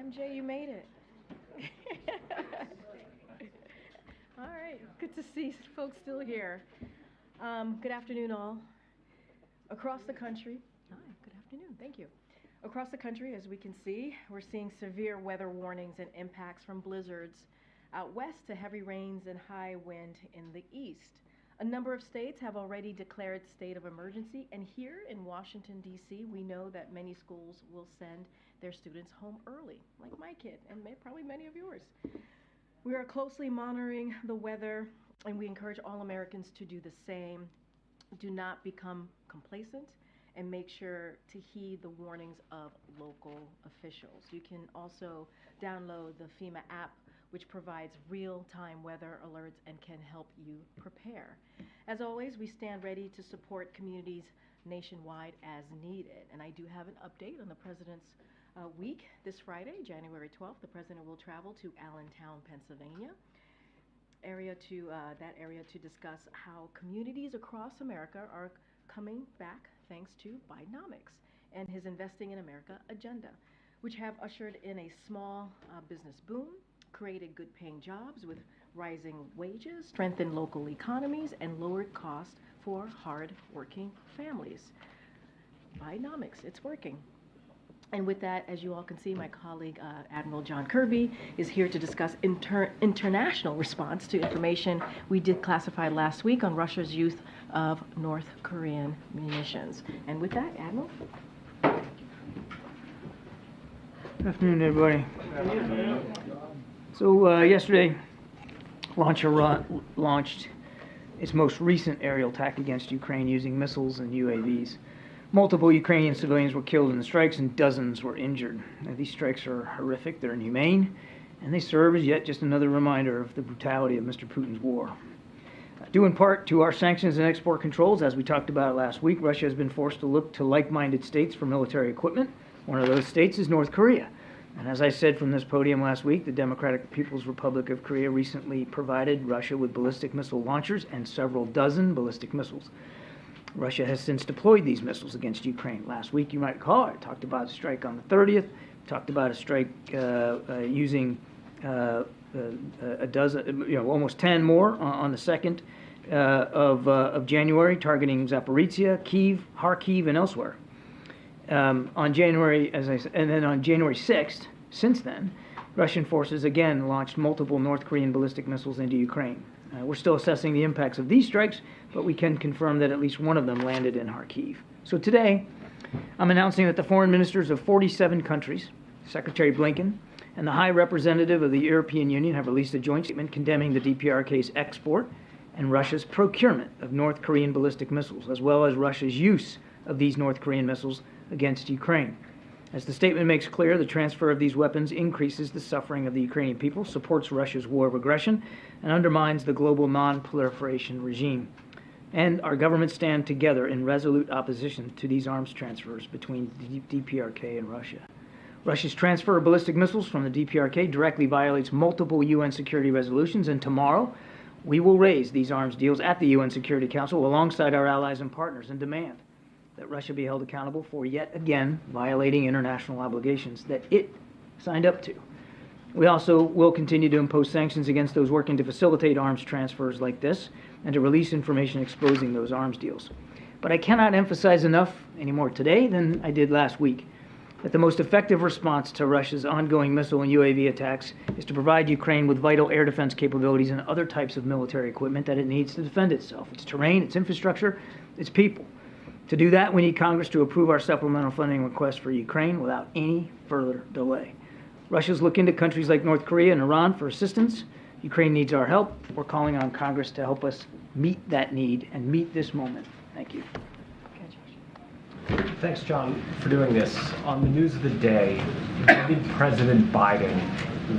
MJ, you made it. All right, good to see folks still here. Good afternoon, all. Across the country, hi, good afternoon, thank you. Across the country, as we can see, we're seeing severe weather warnings and impacts from blizzards out west to heavy rains and high wind in the east. A number of states have already declared state of emergency, and here in Washington, D.C., we know that many schools will send their students home early, like my kid, and probably many of yours. We are closely monitoring the weather, and we encourage all Americans to do the same. Do not become complacent, and make sure to heed the warnings of local officials. You can also download the FEMA app, which provides real-time weather alerts and can help you prepare. As always, we stand ready to support communities nationwide as needed. And I do have an update on the President's Week. This Friday, January 12th, the President will travel to Allentown, Pennsylvania, that area to discuss how communities across America are coming back thanks to Bidenomics and his Investing in America agenda, which have ushered in a small business boom, created good-paying jobs with rising wages, strengthened local economies, and lowered costs for hard-working families. Bidenomics, it's working. And with that, as you all can see, my colleague, Admiral John Kirby, is here to discuss international response to information we did classify last week on Russia's use of North Korean munitions. And with that, Admiral. Good afternoon, everybody. So yesterday, Russia launched its most recent aerial attack against Ukraine using missiles and UAVs. Multiple Ukrainian civilians were killed in the strikes and dozens were injured. Now, these strikes are horrific, they're inhumane, and they serve as yet just another reminder of the brutality of Mr. Putin's war. Due in part to our sanctions and export controls, as we talked about last week, Russia has been forced to look to like-minded states for military equipment. One of those states is North Korea. And as I said from this podium last week, the Democratic People's Republic of Korea recently provided Russia with ballistic missile launchers and several dozen ballistic missiles. Russia has since deployed these missiles against Ukraine. Last week, you might recall, I talked about a strike on the 30th, talked about a strike using a dozen, almost 10 more on the 2nd of January, targeting Zaporizhia, Kyiv, Kharkiv, and elsewhere. On January, as I said, and then on January 6th, since then, Russian forces again launched multiple North Korean ballistic missiles into Ukraine. We're still assessing the impacts of these strikes, but we can confirm that at least one of them landed in Kharkiv. So today, I'm announcing that the foreign ministers of 47 countries, Secretary Blinken, and the High Representative of the European Union have released a joint statement condemning the DPRK's export and Russia's procurement of North Korean ballistic missiles, as well as Russia's use of these North Korean missiles against Ukraine. As the statement makes clear, the transfer of these weapons increases the suffering of the Ukrainian people, supports Russia's war of aggression, and undermines the global non-proliferation regime. And our governments stand together in resolute opposition to these arms transfers between the DPRK and Russia. Russia's transfer of ballistic missiles from the DPRK directly violates multiple UN security resolutions, and tomorrow we will raise these arms deals at the UN Security Council alongside our allies and partners and demand that Russia be held accountable for yet again violating international obligations that it signed up to. We also will continue to impose sanctions against those working to facilitate arms transfers like this and to release information exposing those arms deals. But I cannot emphasize enough any more today than I did last week that the most effective response to Russia's ongoing missile and UAV attacks is to provide Ukraine with vital air defense capabilities and other types of military equipment that it needs to defend itself, its terrain, its infrastructure, its people. To do that, we need Congress to approve our supplemental funding request for Ukraine without any further delay. Russia's looking to countries like North Korea and Iran for assistance. Ukraine needs our help. We're calling on Congress to help us meet that need and meet this moment. Thank you. Thanks, John, for doing this. On the news of the day, when did President Biden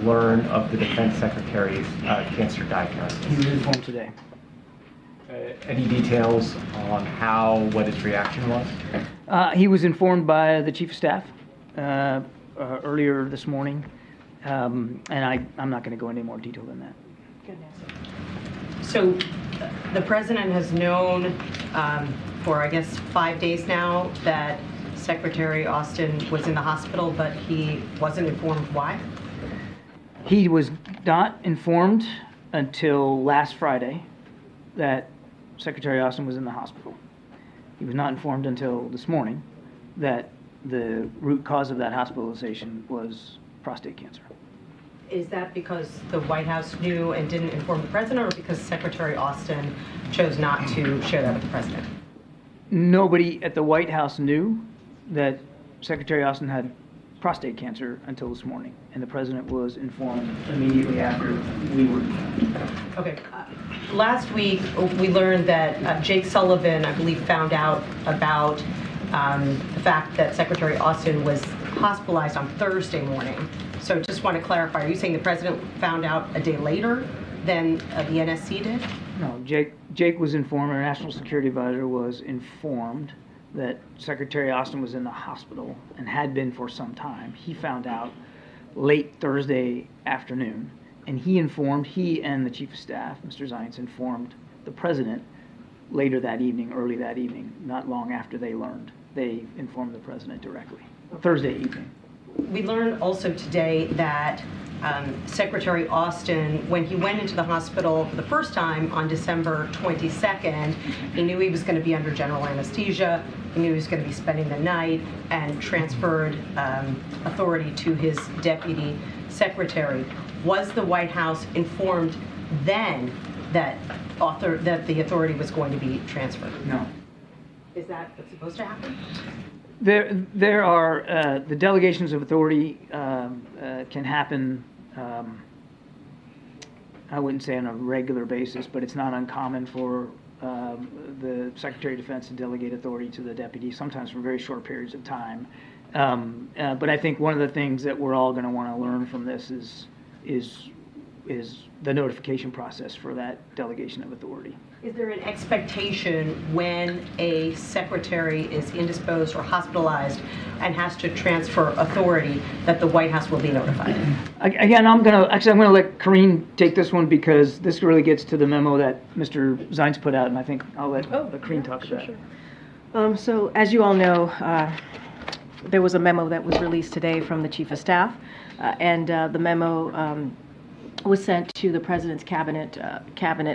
learn of the Defense Secretary's cancer diagnosis? He was informed today. Any details on what his reaction was? He was informed by the Chief of Staff earlier this morning, and I'm not going to go into more detail than that. So the President has known for, I guess, 5 days now that Secretary Austin was in the hospital, but he wasn't informed why? He was not informed until last Friday that Secretary Austin was in the hospital. He was not informed until this morning that the root cause of that hospitalization was prostate cancer. Is that because the White House knew and didn't inform the president, or because Secretary Austin chose not to share that with the president? Nobody at the White House knew that Secretary Austin had prostate cancer until this morning, and the president was informed immediately after we were. Okay. Last week, we learned that Jake Sullivan, I believe, found out about the fact that Secretary Austin was hospitalized on Thursday morning. So just want to clarify, are you saying the president found out a day later than the NSC did? No, Jake was informed, our National Security Advisor was informed that Secretary Austin was in the hospital and had been for some time. He found out late Thursday afternoon, and he and the Chief of Staff, Mr. Zients, informed the President later that evening, early that evening, not long after they learned. They informed the President directly, Thursday evening. We learned also today that Secretary Austin, when he went into the hospital for the first time on December 22nd, he knew he was going to be under general anesthesia, he knew he was going to be spending the night, and transferred authority to his deputy secretary. Was the White House informed then that the authority was going to be transferred? No. Is that what's supposed to happen? There are the delegations of authority can happen. I wouldn't say on a regular basis, but it's not uncommon for the Secretary of Defense to delegate authority to the deputy, sometimes for very short periods of time. But I think one of the things that we're all going to want to learn from this is the notification process for that delegation of authority. Is there an expectation when a secretary is indisposed or hospitalized and has to transfer authority that the White House will be notified? Again, I'm going to let Karine take this one because this really gets to the memo that Mr. Zients put out, and I think I'll let Karine talk about it. Sure. So as you all know, there was a memo that was released today from the Chief of Staff, and the memo was sent to the President's cabinet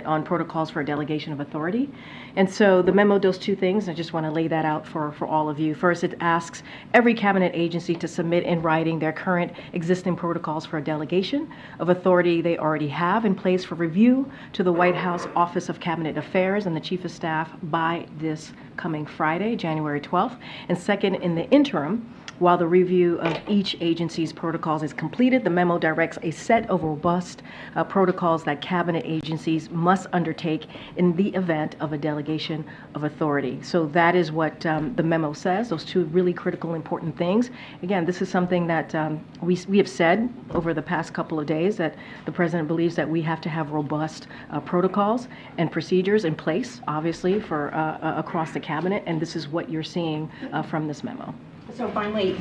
on protocols for a delegation of authority. And so the memo does two things. I just want to lay that out for all of you. First, it asks every cabinet agency to submit in writing their current existing protocols for a delegation of authority they already have in place for review to the White House Office of Cabinet Affairs and the Chief of Staff by this coming Friday, January 12th. And second, in the interim, while the review of each agency's protocols is completed, the memo directs a set of robust protocols that cabinet agencies must undertake in the event of a delegation of authority. So that is what the memo says, those two really critical, important things. Again, this is something that we have said over the past couple of days, that the President believes that we have to have robust protocols and procedures in place, obviously, for across the cabinet, and this is what you're seeing from this memo. So finally,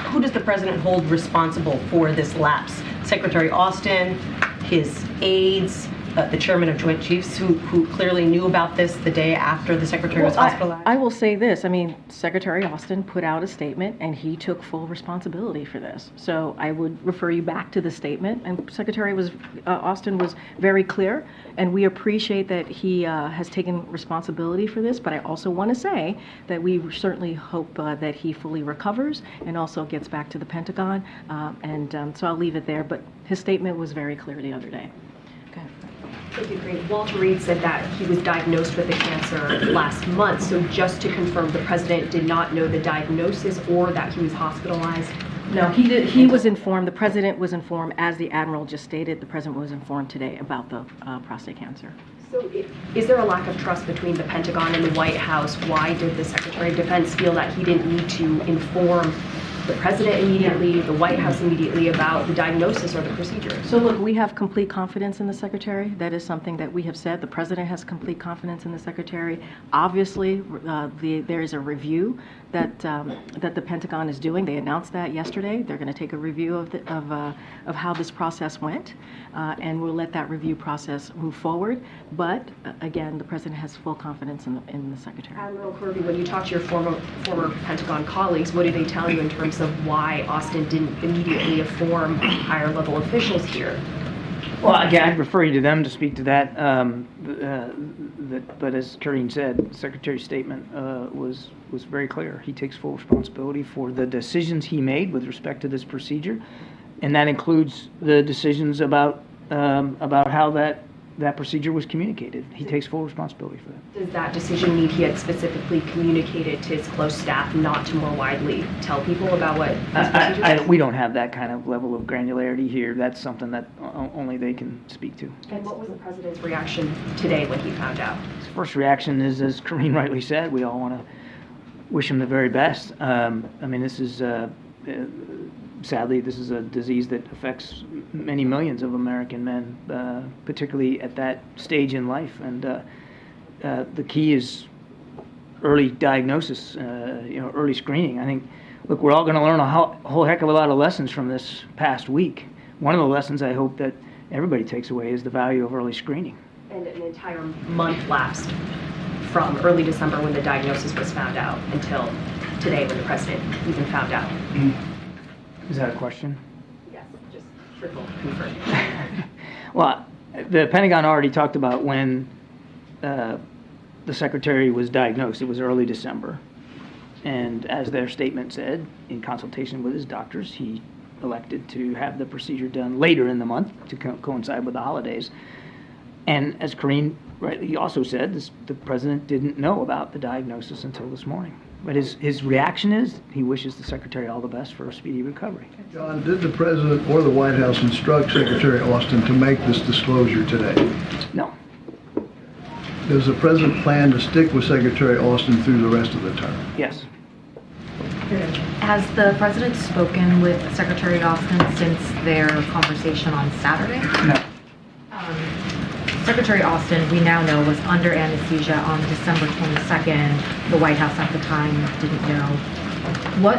who does the president hold responsible for this lapse? Secretary Austin, his aides, the chairman of Joint Chiefs, who clearly knew about this the day after the secretary was hospitalized? I will say this. I mean, Secretary Austin put out a statement, and he took full responsibility for this. So I would refer you back to the statement. And Secretary Austin was very clear, and we appreciate that he has taken responsibility for this. But I also want to say that we certainly hope that he fully recovers and also gets back to the Pentagon. So I'll leave it there. But his statement was very clear the other day. Okay. Thank you, Karine. Walter Reed said that he was diagnosed with the cancer last month. So just to confirm, the president did not know the diagnosis or that he was hospitalized? No, he did. He was informed. The president was informed, as the admiral just stated. The president was informed today about the prostate cancer. So is there a lack of trust between the Pentagon and the White House? Why did the Secretary of Defense feel that he didn't need to inform the president immediately, the White House immediately about the diagnosis or the procedure? So look, we have complete confidence in the secretary. That is something that we have said. The president has complete confidence in the secretary. Obviously, there is a review that the Pentagon is doing. They announced that yesterday. They're going to take a review of how this process went, and we'll let that review process move forward. But again, the president has full confidence in the secretary. Admiral Kirby, when you talk to your former Pentagon colleagues, what do they tell you in terms of why Austin didn't immediately inform higher level officials here? Well, again, I'd refer you to them to speak to that. But as Karine said, the Secretary's statement was very clear. He takes full responsibility for the decisions he made with respect to this procedure, and that includes the decisions about how that procedure was communicated. He takes full responsibility for that. Does that decision mean he had specifically communicated to his close staff not to more widely tell people about what this procedure is? We don't have that kind of level of granularity here. That's something that only they can speak to. And what was the president's reaction today when he found out? His first reaction is, as Karine rightly said, we all want to wish him the very best. I mean, this is sadly, this is a disease that affects many millions of American men, particularly at that stage in life. And the key is early diagnosis, early screening. I think, look, we're all going to learn a whole heck of a lot of lessons from this past week. One of the lessons I hope that everybody takes away is the value of early screening. And an entire month lapsed from early December when the diagnosis was found out until today when the president even found out. Is that a question? Yes, just triple confirmed. Well, the Pentagon already talked about when the secretary was diagnosed. It was early December. And as their statement said, in consultation with his doctors, he elected to have the procedure done later in the month to coincide with the holidays. And as Karine rightly also said, the president didn't know about the diagnosis until this morning. But his reaction is he wishes the secretary all the best for a speedy recovery. John, did the president or the White House instruct Secretary Austin to make this disclosure today? No. Does the president plan to stick with Secretary Austin through the rest of the term? Yes. Has the president spoken with Secretary Austin since their conversation on Saturday? No. Secretary Austin, we now know, was under anesthesia on December 22nd. The White House at the time didn't know. What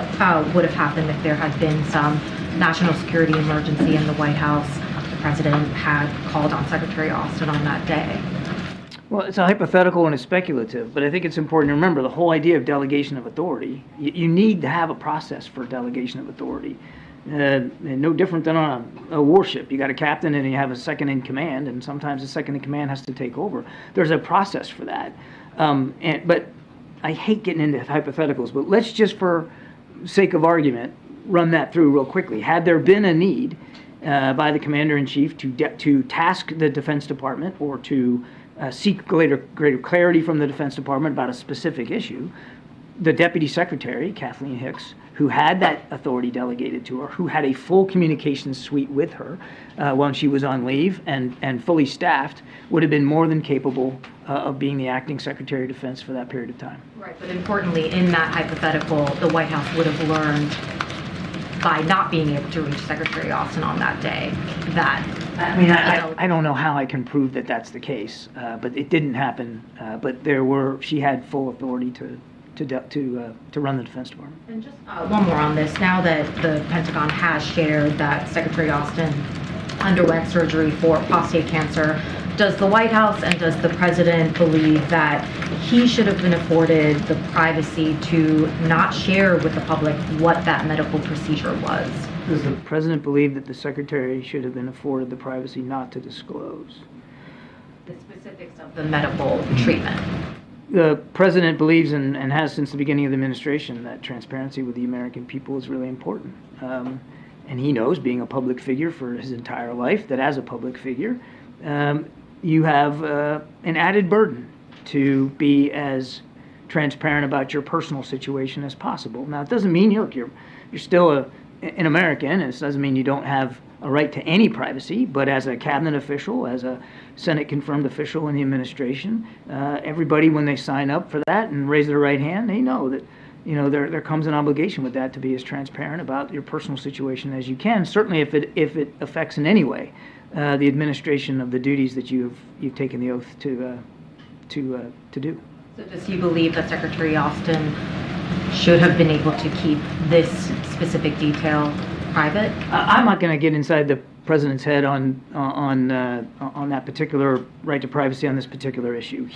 would have happened if there had been some national security emergency in the White House? The president had called on Secretary Austin on that day. Well, it's a hypothetical and it's speculative, but I think it's important to remember the whole idea of delegation of authority. You need to have a process for delegation of authority. And no different than on a warship. You got a captain and you have a second in command, and sometimes the second in command has to take over. There's a process for that. But I hate getting into hypotheticals, but let's just, for sake of argument, run that through real quickly. Had there been a need by the commander-in-chief to task the Defense Department or to seek greater clarity from the Defense Department about a specific issue, the Deputy Secretary, Kathleen Hicks, who had that authority delegated to her, who had a full communications suite with her when she was on leave and fully staffed, would have been more than capable of being the acting Secretary of Defense for that period of time. Right, but importantly, in that hypothetical, the White House would have learned by not being able to reach Secretary Austin on that day that... I mean, I don't know how I can prove that that's the case, but it didn't happen. But she had full authority to run the Defense Department. And just one more on this. Now that the Pentagon has shared that Secretary Austin underwent surgery for prostate cancer, does the White House and does the President believe that he should have been afforded the privacy to not share with the public what that medical procedure was? Does the President believe that the Secretary should have been afforded the privacy not to disclose? The specifics of the medical treatment. The President believes and has since the beginning of the administration that transparency with the American people is really important. And he knows, being a public figure for his entire life, that as a public figure, you have an added burden to be as transparent about your personal situation as possible. Now, it doesn't mean, you're still an American, and it doesn't mean you don't have a right to any privacy, but as a cabinet official, as a Senate-confirmed official in the administration, everybody, when they sign up for that and raise their right hand, they know that there comes an obligation with that to be as transparent about your personal situation as you can. Certainly, if it affects in any way the administration of the duties that you've taken the oath to do. So does he believe that Secretary Austin should have been able to keep this specific detail private? I'm not going to get inside the president's head on that particular right to privacy on this particular issue.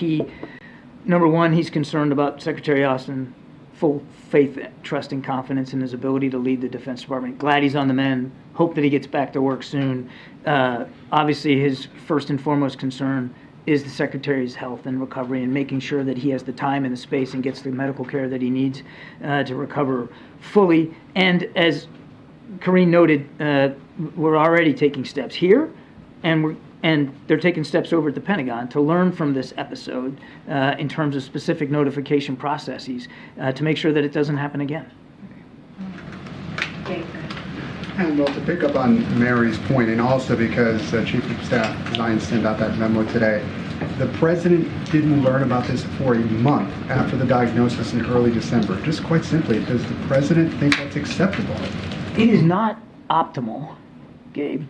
Number one, he's concerned about Secretary Austin, full faith, trust, and confidence in his ability to lead the Defense Department. Glad he's on the mend. Hope that he gets back to work soon. Obviously, his first and foremost concern is the Secretary's health and recovery, and making sure that he has the time and the space and gets the medical care that he needs to recover fully. And as Karine noted, we're already taking steps here, and they're taking steps over at the Pentagon to learn from this episode in terms of specific notification processes to make sure that it doesn't happen again. And well, to pick up on Mary's point, and also because Chief of Staff Ryan sent out that memo today, the president didn't learn about this for a month after the diagnosis in early December. Just quite simply, does the president think that's acceptable? It is not optimal, Gabe.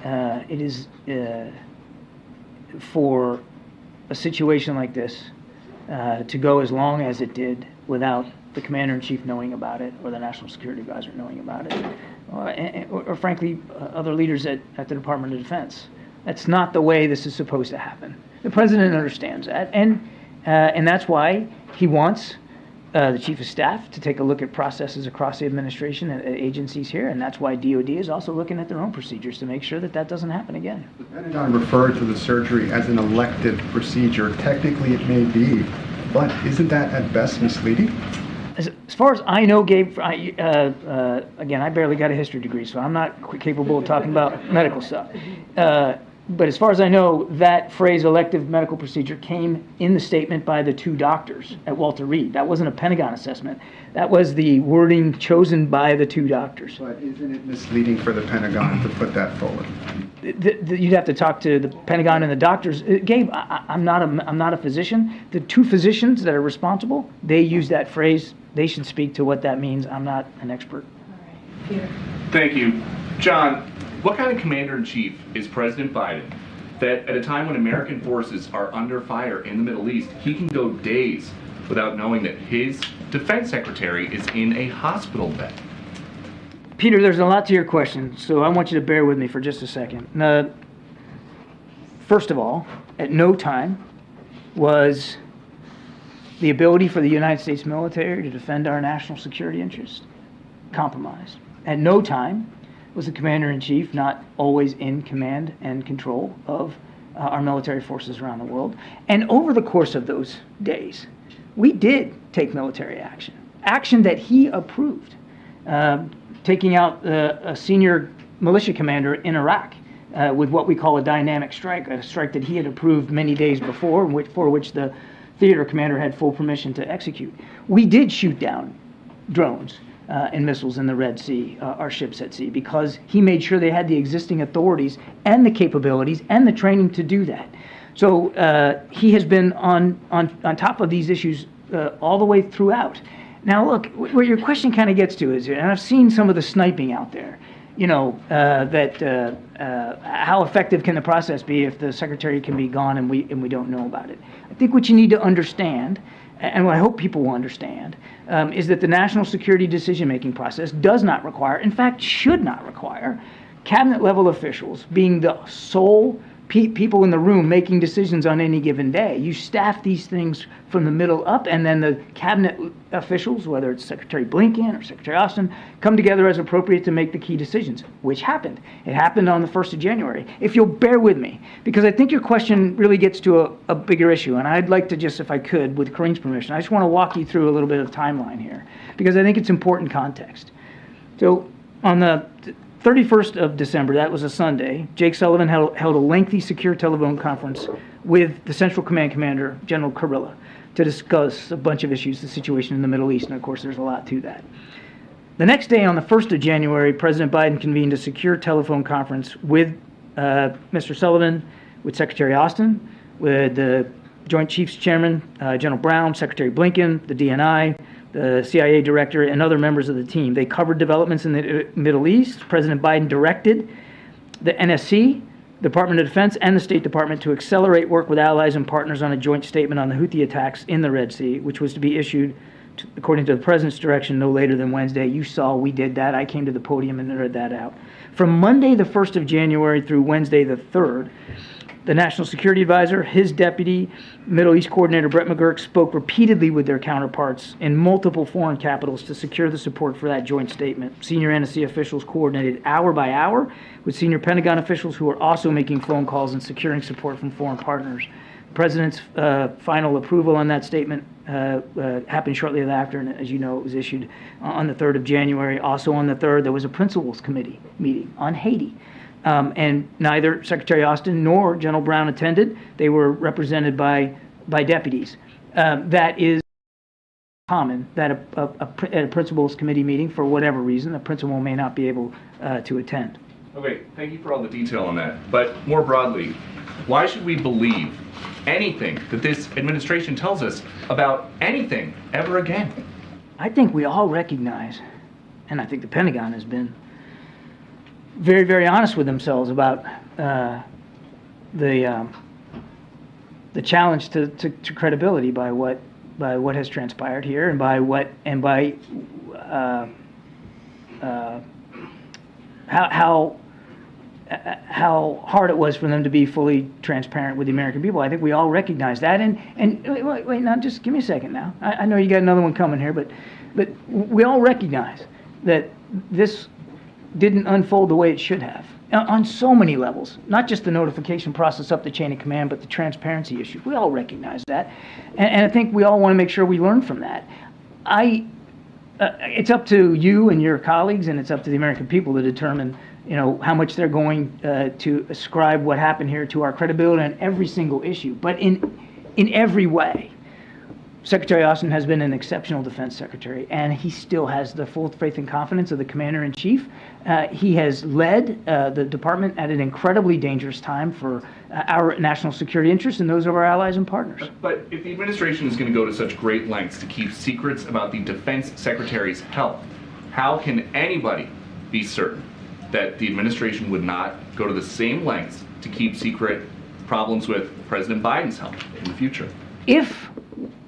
It is for a situation like this to go as long as it did without the Commander-in-Chief knowing about it or the National Security Advisor knowing about it, or frankly, other leaders at the Department of Defense. That's not the way this is supposed to happen. The President understands that, and that's why he wants the Chief of Staff to take a look at processes across the administration and agencies here, and that's why DOD is also looking at their own procedures to make sure that that doesn't happen again. The Pentagon referred to the surgery as an elective procedure. Technically, it may be, but isn't that at best misleading? As far as I know, Gabe, again, I barely got a history degree, so I'm not capable of talking about medical stuff. But as far as I know, that phrase elective medical procedure came in the statement by the two doctors at Walter Reed. That wasn't a Pentagon assessment. That was the wording chosen by the two doctors. But isn't it misleading for the Pentagon to put that forward? You'd have to talk to the Pentagon and the doctors. Gabe, I'm not a physician. The two physicians that are responsible, they use that phrase. They should speak to what that means. I'm not an expert. All right. Peter. Thank you. John, what kind of commander-in-chief is President Biden that at a time when American forces are under fire in the Middle East, he can go days without knowing that his defense secretary is in a hospital bed? Peter, there's a lot to your question, so I want you to bear with me for just a second. First of all, at no time was the ability for the United States military to defend our national security interests compromised. At no time was the Commander-in-Chief not always in command and control of our military forces around the world. And over the course of those days, we did take military action that he approved, taking out a senior militia commander in Iraq with what we call a dynamic strike, a strike that he had approved many days before, for which the theater commander had full permission to execute. We did shoot down drones and missiles in the Red Sea, our ships at sea, because he made sure they had the existing authorities and the capabilities and the training to do that. So he has been on top of these issues all the way throughout. Now, look, what your question kind of gets to is, and I've seen some of the sniping out there, how effective can the process be if the secretary can be gone and we don't know about it? I think what you need to understand, and what I hope people will understand, is that the national security decision-making process does not require, in fact, should not require, cabinet-level officials being the sole people in the room making decisions on any given day. You staff these things from the middle up, and then the cabinet officials, whether it's Secretary Blinken or Secretary Austin, come together as appropriate to make the key decisions, which happened. It happened on the 1st of January. If you'll bear with me, because I think your question really gets to a bigger issue, and I'd like to just, if I could, with Karine's permission, I just want to walk you through a little bit of timeline here, because I think it's important context. So on the 31st of December, that was a Sunday, Jake Sullivan held a lengthy secure telephone conference with the Central Command Commander, General Kurilla, to discuss a bunch of issues, the situation in the Middle East, and of course there's a lot to that. The next day, on the 1st of January, President Biden convened a secure telephone conference with Mr. Sullivan, with Secretary Austin, with the Joint Chiefs Chairman, General Brown, Secretary Blinken, the DNI, the CIA director, and other members of the team. They covered developments in the Middle East. President Biden directed the NSC, Department of Defense, and the State Department to accelerate work with allies and partners on a joint statement on the Houthi attacks in the Red Sea, which was to be issued, according to the President's direction, no later than Wednesday. You saw we did that. I came to the podium and read that out. From Monday, the 1st of January, through Wednesday, the 3rd, the National Security Advisor, his deputy, Middle East Coordinator Brett McGurk, spoke repeatedly with their counterparts in multiple foreign capitals to secure the support for that joint statement. Senior NSC officials coordinated hour by hour with senior Pentagon officials who are also making phone calls and securing support from foreign partners. The President's final approval on that statement happened shortly thereafter, and as you know, it was issued on the 3rd of January. Also on the 3rd, there was a Principals Committee meeting on Haiti. And neither Secretary Austin nor General Brown attended. They were represented by deputies. That is common, that at a Principals Committee meeting, for whatever reason, the principal may not be able to attend. Okay, thank you for all the detail on that. But more broadly, why should we believe anything that this administration tells us about anything ever again? I think we all recognize, and I think the Pentagon has been very, very honest with themselves about the challenge to credibility by what has transpired here, and by how hard it was for them to be fully transparent with the American people. I think we all recognize that. And wait, now just give me a second now. I know you got another one coming here, but we all recognize that this didn't unfold the way it should have on so many levels, not just the notification process up the chain of command, but the transparency issue. We all recognize that, and I think we all want to make sure we learn from that. It's up to you and your colleagues, and it's up to the American people to determine, how much they're going to ascribe what happened here to our credibility on every single issue. But in every way, Secretary Austin has been an exceptional defense secretary, and he still has the full faith and confidence of the commander-in-chief. He has led the department at an incredibly dangerous time for our national security interests and those of our allies and partners. But if the administration is going to go to such great lengths to keep secrets about the defense secretary's health, how can anybody be certain that the administration would not go to the same lengths to keep secret problems with President Biden's health in the future?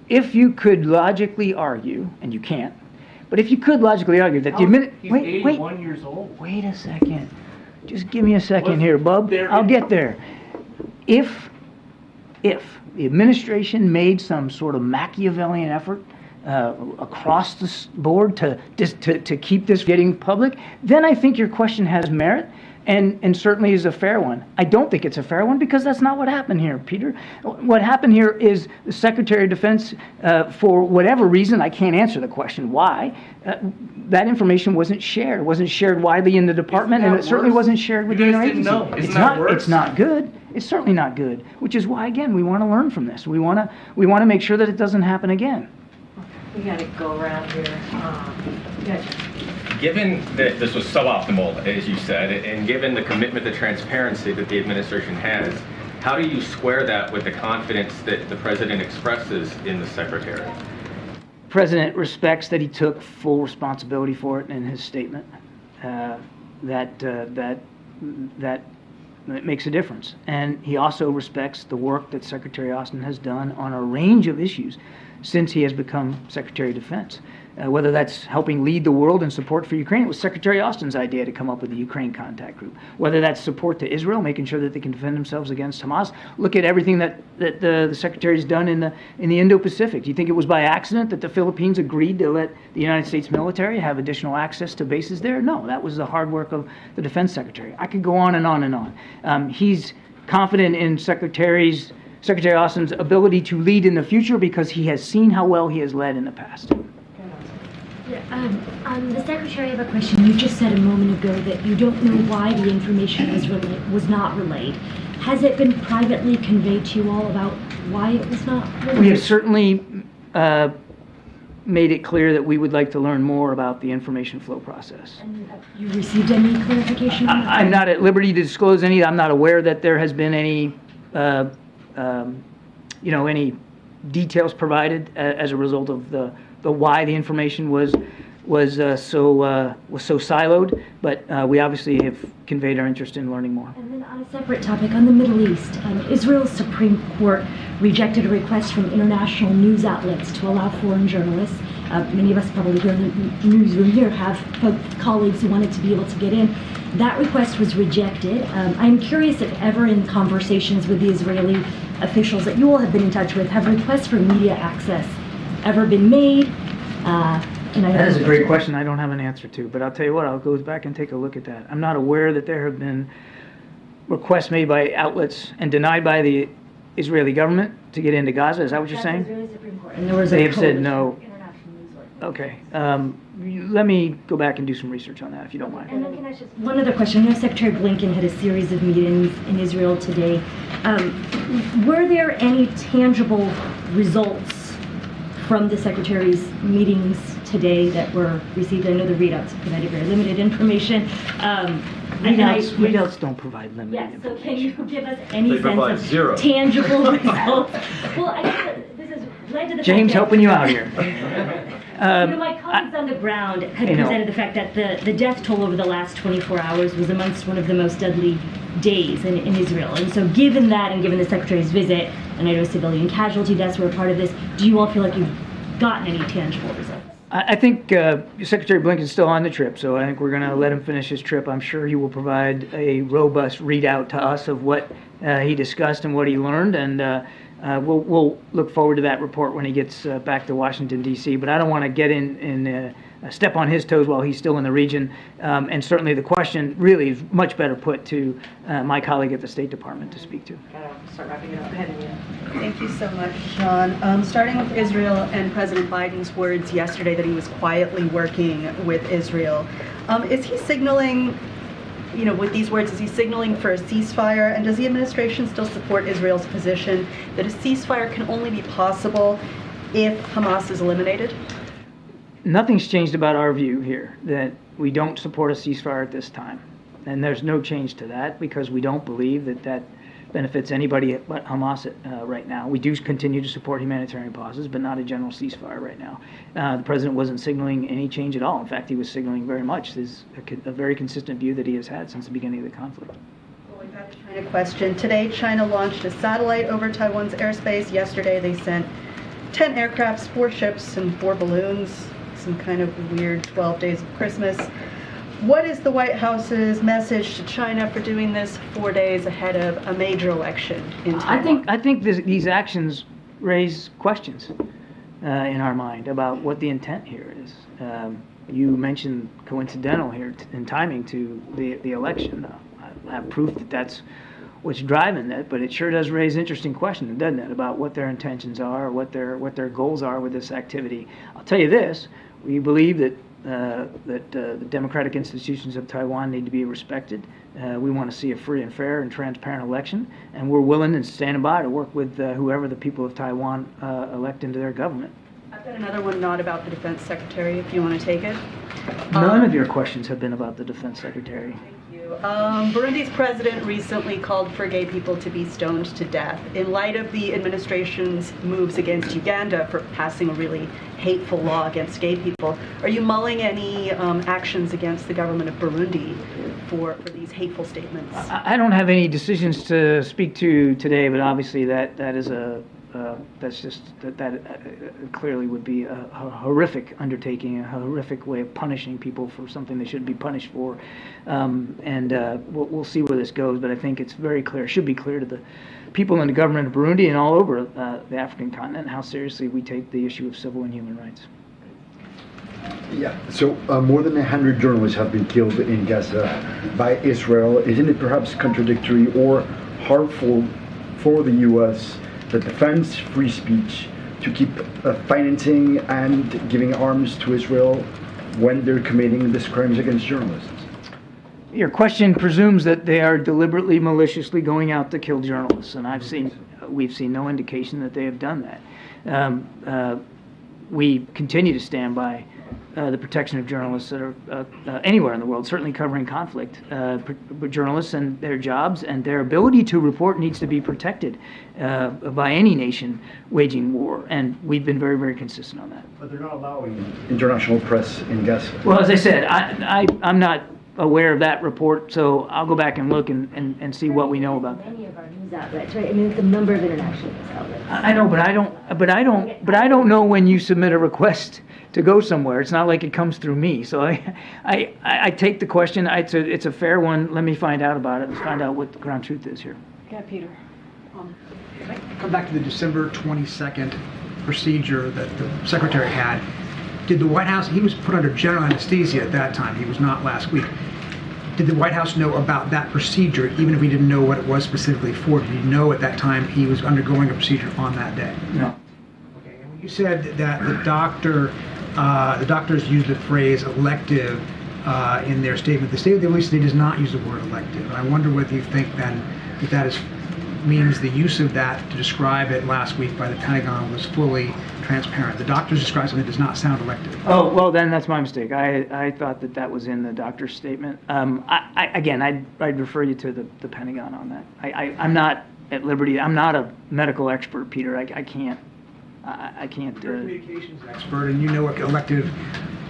If you could logically argue, and you can't, but if you could logically argue that He's 81 years old. Wait a second. Just give me a second here, bub. I'll get there. If the administration made some sort of Machiavellian effort across the board to keep this getting public, then I think your question has merit. And certainly is a fair one. I don't think it's a fair one because that's not what happened here, Peter. What happened here is the Secretary of Defense, for whatever reason, I can't answer the question why, that information wasn't shared. It wasn't shared widely in the department, and it certainly wasn't shared with the interagency. It's not good. It's certainly not good, which is why, again, we want to learn from this. We want to make sure that it doesn't happen again. We got to go around here. Given that this was suboptimal, as you said, and given the commitment to transparency that the administration has, how do you square that with the confidence that the president expresses in the secretary? The president respects that he took full responsibility for it in his statement. That makes a difference. And he also respects the work that Secretary Austin has done on a range of issues since he has become Secretary of Defense. Whether that's helping lead the world in support for Ukraine, it was Secretary Austin's idea to come up with the Ukraine Contact Group. Whether that's support to Israel, making sure that they can defend themselves against Hamas. Look at everything that the Secretary's done in the Indo-Pacific. Do you think it was by accident that the Philippines agreed to let the United States military have additional access to bases there? No, that was the hard work of the Defense Secretary. I could go on and on and on. He's confident in Secretary Austin's ability to lead in the future because he has seen how well he has led in the past. The Secretary, I have a question. You just said a moment ago that you don't know why the information was not relayed. Has it been privately conveyed to you all about why it was not relayed? We have certainly made it clear that we would like to learn more about the information flow process. And have you received any clarification? I'm not at liberty to disclose any. I'm not aware that there has been any, any details provided as a result of the why the information was so siloed, but we obviously have conveyed our interest in learning more. And then on a separate topic, on the Middle East, Israel's Supreme Court rejected a request from international news outlets to allow foreign journalists. Many of us probably here in the newsroom here have colleagues who wanted to be able to get in. That request was rejected. I'm curious if ever in conversations with the Israeli officials that you all have been in touch with, have requests for media access ever been made? That is a great question I don't have an answer to, but I'll tell you what, I'll go back and take a look at that. I'm not aware that there have been requests made by outlets and denied by the Israeli government to get into Gaza. Is that what you're saying? Israeli Supreme Court. And there was they have said no. Okay. Let me go back and do some research on that, if you don't mind. And then can I just, one other question. I know Secretary Blinken had a series of meetings in Israel today. Were there any tangible results from the Secretary's meetings today that were received? I know the readouts provided very limited information. Readouts don't provide limited information. Yes, so can you give us any sense of tangible results? Well, I guess this is led to the James helping you out here. My colleagues on the ground had presented the fact that the death toll over the last 24 hours was amongst one of the most deadly days in Israel. And so given that and given the Secretary's visit, and I know civilian casualty deaths were a part of this, do you all feel like you've gotten any tangible results? I think Secretary Blinken's still on the trip, so I think we're going to let him finish his trip. I'm sure he will provide a robust readout to us of what he discussed and what he learned, and we'll look forward to that report when he gets back to Washington, D.C. But I don't want to get in step on his toes while he's still in the region. And certainly the question really is much better put to my colleague at the State Department to speak to. Start wrapping it up. Go ahead, Anita. Thank you so much, Sean. Starting with Israel and President Biden's words yesterday that he was quietly working with Israel. Is he signaling, with these words, is he signaling for a ceasefire? And does the administration still support Israel's position that a ceasefire can only be possible if Hamas is eliminated? Nothing's changed about our view here, that we don't support a ceasefire at this time. And there's no change to that because we don't believe that benefits anybody but Hamas right now. We do continue to support humanitarian pauses, but not a general ceasefire right now. The president wasn't signaling any change at all. In fact, he was signaling very much a very consistent view that he has had since the beginning of the conflict. Well, we've got the China question. Today, China launched a satellite over Taiwan's airspace. Yesterday, they sent 10 aircrafts, 4 ships, and 4 balloons. Some kind of weird 12 days of Christmas. What is the White House's message to China for doing this 4 days ahead of a major election in Taiwan? I think these actions raise questions in our mind about what the intent here is. You mentioned coincidental here in timing to the election. I have proof that that's what's driving it, but it sure does raise interesting questions, doesn't it, about what their intentions are, what their goals are with this activity. I'll tell you this: we believe that the democratic institutions of Taiwan need to be respected. We want to see a free and fair and transparent election, and we're willing and standing by to work with whoever the people of Taiwan elect into their government. I've got another one not about the defense secretary, if you want to take it. None of your questions have been about the defense secretary. Thank you. Burundi's president recently called for gay people to be stoned to death. In light of the administration's moves against Uganda for passing a really hateful law against gay people, are you mulling any actions against the government of Burundi for these hateful statements? I don't have any decisions to speak to today, but obviously that is that clearly would be a horrific undertaking, a horrific way of punishing people for something they shouldn't be punished for. We'll see where this goes, but I think it's very clear, should be clear to the people in the government of Burundi and all over the African continent how seriously we take the issue of civil and human rights. Yeah, so more than 100 journalists have been killed in Gaza by Israel. Isn't it perhaps contradictory or harmful for the U.S. that defends free speech to keep financing and giving arms to Israel when they're committing these crimes against journalists? Your question presumes that they are deliberately, maliciously going out to kill journalists, and we've seen no indication that they have done that. We continue to stand by the protection of journalists that are anywhere in the world, certainly covering conflict. Journalists and their jobs and their ability to report needs to be protected by any nation waging war, and we've been very, very consistent on that. But they're not allowing international press in Gaza. Well, as I said, I'm not aware of that report, so I'll go back and look and see what we know about that. Many of our news outlets, right? I mean, it's a number of international news outlets. I know, but I don't know when you submit a request to go somewhere. It's not like it comes through me. So I take the question. It's a fair one. Let me find out about it. Let's find out what the ground truth is here. Yeah, Peter. Come back to the December 22nd procedure that the secretary had. Did the White House, he was put under general anesthesia at that time, he was not last week. Did the White House know about that procedure, even if he didn't know what it was specifically for? Did he know at that time he was undergoing a procedure on that day? No. Okay, and when you said that the doctors used the phrase elective in their statement, the State of the Release does not use the word elective. I wonder whether you think then that means the use of that to describe it last week by the Pentagon was fully transparent. The doctors described something that does not sound elective. Oh, well, then that's my mistake. I thought that was in the doctor's statement. I'd refer you to the Pentagon on that. I'm not at liberty. I'm not a medical expert, Peter. I can't. You're a communications expert, and you know what elective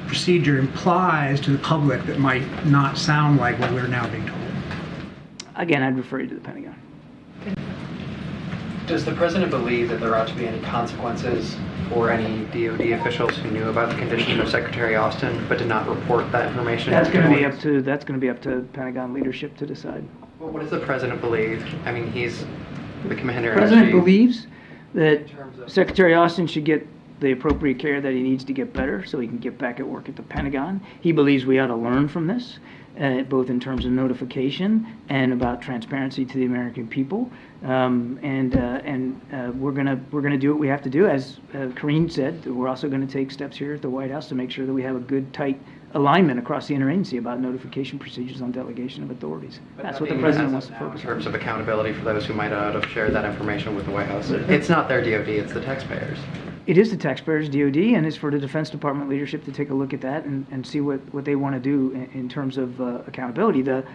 procedure implies to the public that might not sound like what we're now being told. Again, I'd refer you to the Pentagon. Does the president believe that there ought to be any consequences for any DoD officials who knew about the condition of Secretary Austin but did not report that information? That's going to be up to Pentagon leadership to decide. Well, what does the president believe? I mean, he's the commander-in-chief. The president believes that Secretary Austin should get the appropriate care that he needs to get better so he can get back at work at the Pentagon. He believes we ought to learn from this, both in terms of notification and about transparency to the American people. We're gonna do what we have to do. As Karine said, we're also going to take steps here at the White House to make sure that we have a good, tight alignment across the interagency about notification procedures on delegation of authorities. That's what the president wants to focus on. In terms of accountability for those who might not have shared that information with the White House, it's not their DoD, it's the taxpayers. It is the taxpayers' DoD, and it's for the Defense Department leadership to take a look at that and see what they want to do in terms of accountability. The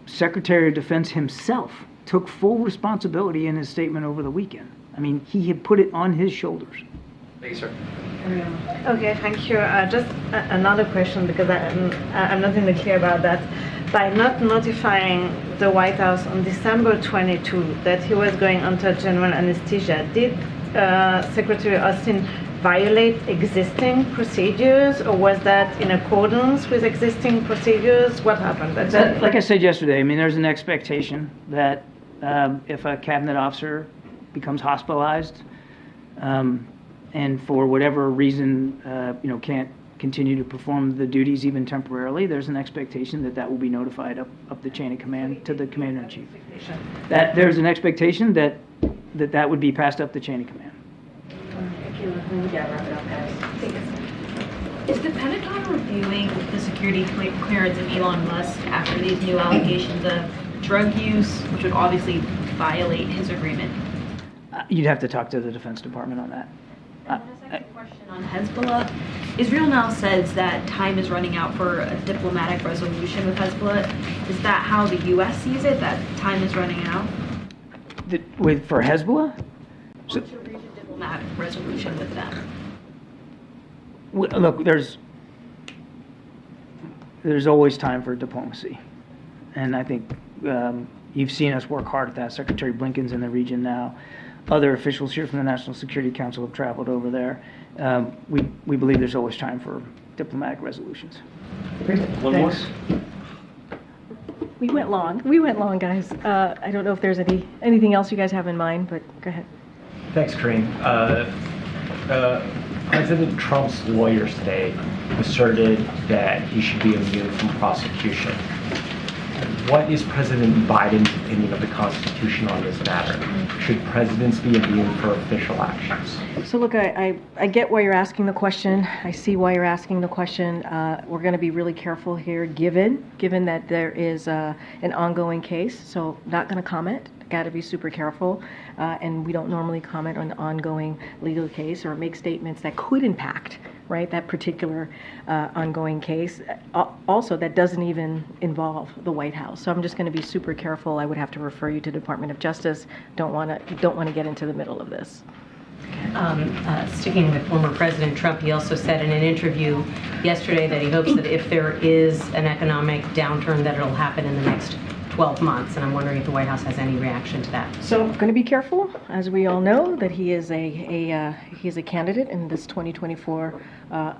Secretary of Defense himself took full responsibility in his statement over the weekend. I mean, he had put it on his shoulders. Thank you, sir. Okay, thank you. Just another question, because I'm not really clear about that. By not notifying the White House on December 22 that he was going under general anesthesia, did Secretary Austin violate existing procedures, or was that in accordance with existing procedures? What happened? Like I said yesterday, I mean, there's an expectation that if a cabinet officer becomes hospitalized and for whatever reason, can't continue to perform the duties even temporarily, there's an expectation that will be notified up the chain of command to the commander-in-chief. That there's an expectation that would be passed up the chain of command. Is the Pentagon reviewing the security clearance of Elon Musk after these new allegations of drug use, which would obviously violate his agreement? You'd have to talk to the Defense Department on that. And a second question on Hezbollah. Israel now says that time is running out for a diplomatic resolution with Hezbollah. Is that how the U.S. sees it, that time is running out? For Hezbollah? To reach a diplomatic resolution with them. Look, there's always time for diplomacy. And I think you've seen us work hard at that. Secretary Blinken's in the region now. Other officials here from the National Security Council have traveled over there. We believe there's always time for diplomatic resolutions. One more. We went long, guys. I don't know if there's anything else you guys have in mind, but go ahead. Thanks, Karine. President Trump's lawyers today asserted that he should be immune from prosecution. What is President Biden's opinion of the Constitution on this matter? Should presidents be immune for official actions? So look, I get why you're asking the question. I see why you're asking the question. We're going to be really careful here, given that there is an ongoing case. So not going to comment. Got to be super careful. And we don't normally comment on an ongoing legal case or make statements that could impact right? That particular ongoing case. Also, that doesn't even involve the White House. So I'm just going to be super careful. I would have to refer you to the Department of Justice. Don't want to get into the middle of this. Sticking with former President Trump, he also said in an interview yesterday that he hopes that if there is an economic downturn, that it'll happen in the next 12 months. And I'm wondering if the White House has any reaction to that. So I'm going to be careful, as we all know, that he is a candidate in this 2024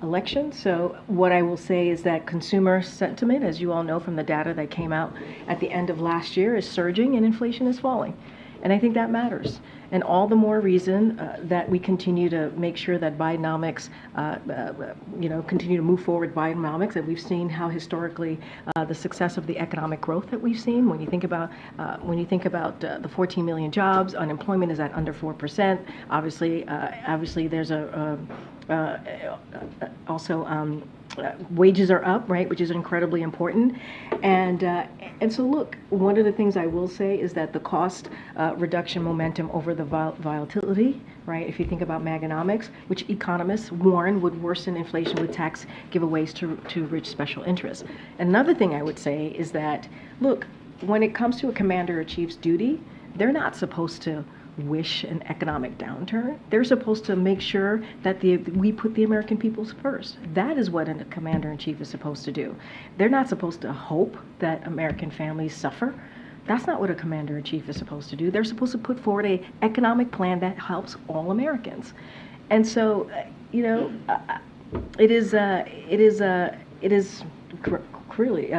election. So what I will say is that consumer sentiment, as you all know from the data that came out at the end of last year, is surging and inflation is falling. And I think that matters. And all the more reason that we continue to make sure that Bidenomics, continue to move forward Bidenomics, and we've seen how historically the success of the economic growth that we've seen. When you think about the 14 million jobs, unemployment is at under 4%. Obviously, there's wages are up, right, which is incredibly important. And so look, one of the things I will say is that the cost reduction momentum over the volatility, right, if you think about Maganomics, which economists warn would worsen inflation with tax giveaways to rich special interests. Another thing I would say is that, look, when it comes to a commander-in-chief's duty, they're not supposed to wish an economic downturn. They're supposed to make sure that we put the American people first. That is what a commander-in-chief is supposed to do. They're not supposed to hope that American families suffer. That's not what a commander-in-chief is supposed to do. They're supposed to put forward an economic plan that helps all Americans. And so, it is clearly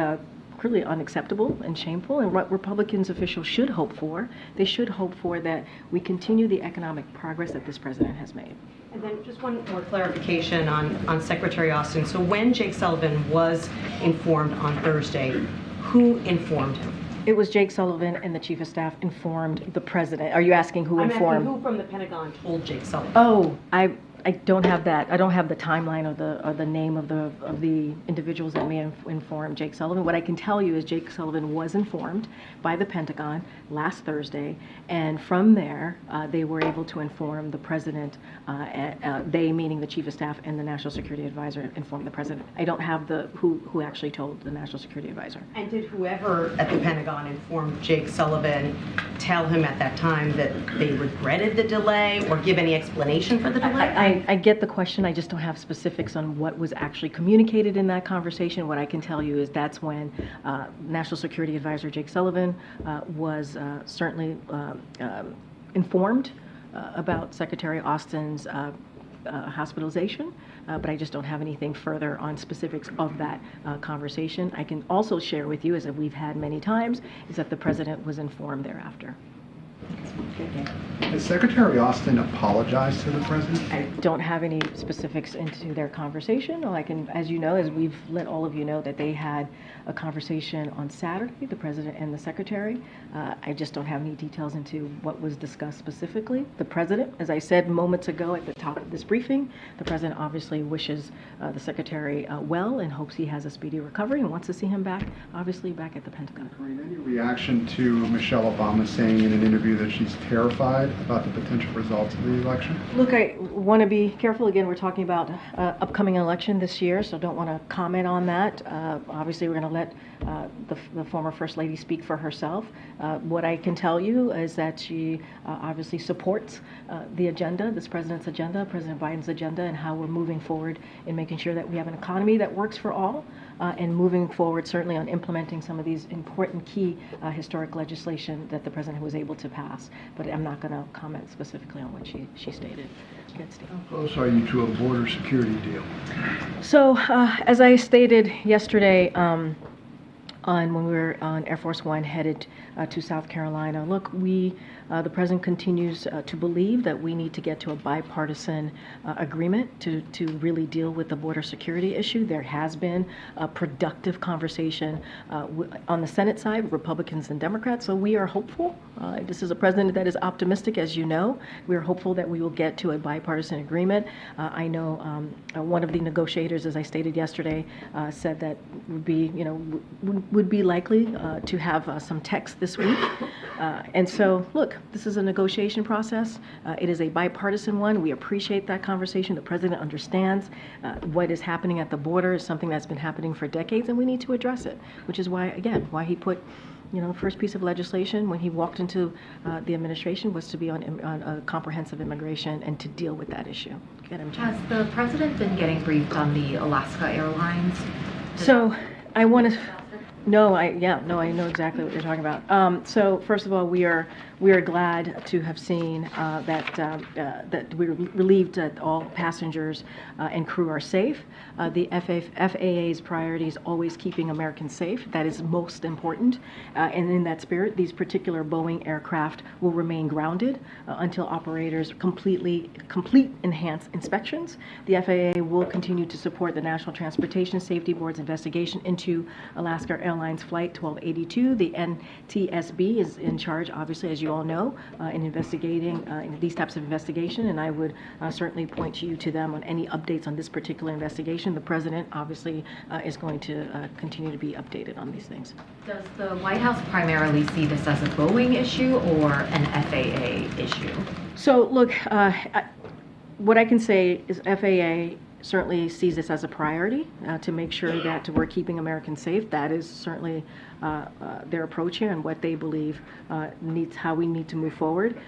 unacceptable and shameful, and what Republicans officials should hope for, they should hope for that we continue the economic progress that this president has made. And then just one more clarification on Secretary Austin. So when Jake Sullivan was informed on Thursday, who informed him? It was Jake Sullivan, and the Chief of Staff informed the president. Are you asking who informed? I'm asking who from the Pentagon told Jake Sullivan? Oh, I don't have that. I don't have the timeline or the name of the individuals that may have informed Jake Sullivan. What I can tell you is Jake Sullivan was informed by the Pentagon last Thursday, and from there they were able to inform the president. They, meaning the Chief of Staff and the National Security Advisor, informed the president. I don't have who actually told the National Security Advisor. And did whoever at the Pentagon informed Jake Sullivan tell him at that time that they regretted the delay or give any explanation for the delay? I get the question. I just don't have specifics on what was actually communicated in that conversation. What I can tell you is that's when National Security Advisor Jake Sullivan was certainly informed about Secretary Austin's hospitalization, but I just don't have anything further on specifics of that conversation. I can also share with you, as we've had many times, is that the president was informed thereafter. Has Secretary Austin apologized to the president? I don't have any specifics into their conversation. All I can, as you know, as we've let all of you know, that they had a conversation on Saturday, the president and the secretary. I just don't have any details into what was discussed specifically. The president, as I said moments ago at the top of this briefing, the president obviously wishes the secretary well and hopes he has a speedy recovery and wants to see him back, obviously back at the Pentagon. Karine, any reaction to Michelle Obama saying in an interview that she's terrified about the potential results of the election? Look, I want to be careful. Again, we're talking about upcoming election this year, so don't want to comment on that. Obviously, we're going to let the former First Lady speak for herself. What I can tell you is that she obviously supports the agenda, this president's agenda, President Biden's agenda, and how we're moving forward in making sure that we have an economy that works for all, and moving forward certainly on implementing some of these important key historic legislation that the president was able to pass. But I'm not going to comment specifically on what she stated. Good, Steve. How close are you to a border security deal? So, as I stated yesterday, when we were on Air Force One headed to South Carolina, look, the president continues to believe that we need to get to a bipartisan agreement to really deal with the border security issue. There has been a productive conversation on the Senate side, Republicans and Democrats, so we are hopeful. This is a president that is optimistic, as you know. We are hopeful that we will get to a bipartisan agreement. I know one of the negotiators, as I stated yesterday, said that would be, would be likely to have some text this week. And so, look, this is a negotiation process. It is a bipartisan one. We appreciate that conversation. The president understands what is happening at the border is something that's been happening for decades, and we need to address it, which is why, again, why he put the first piece of legislation when he walked into the administration was to be on a comprehensive immigration and to deal with that issue. Has the president been getting briefed on the Alaska Airlines? So I want to. No, I know exactly what you're talking about. So first of all, we are glad to have seen that we're relieved that all passengers and crew are safe. The FAA's priority is always keeping Americans safe. That is most important. And in that spirit, these particular Boeing aircraft will remain grounded until operators complete enhanced inspections. The FAA will continue to support the National Transportation Safety Board's investigation into Alaska Airlines Flight 1282. The NTSB is in charge, obviously, as you all know, in investigating in these types of investigation, and I would certainly point you to them on any updates on this particular investigation. The president, obviously, is going to continue to be updated on these things. Does the White House primarily see this as a Boeing issue or an FAA issue? So, look, what I can say is FAA certainly sees this as a priority to make sure that we're keeping Americans safe. That is certainly their approach here and what they believe how we need to move forward.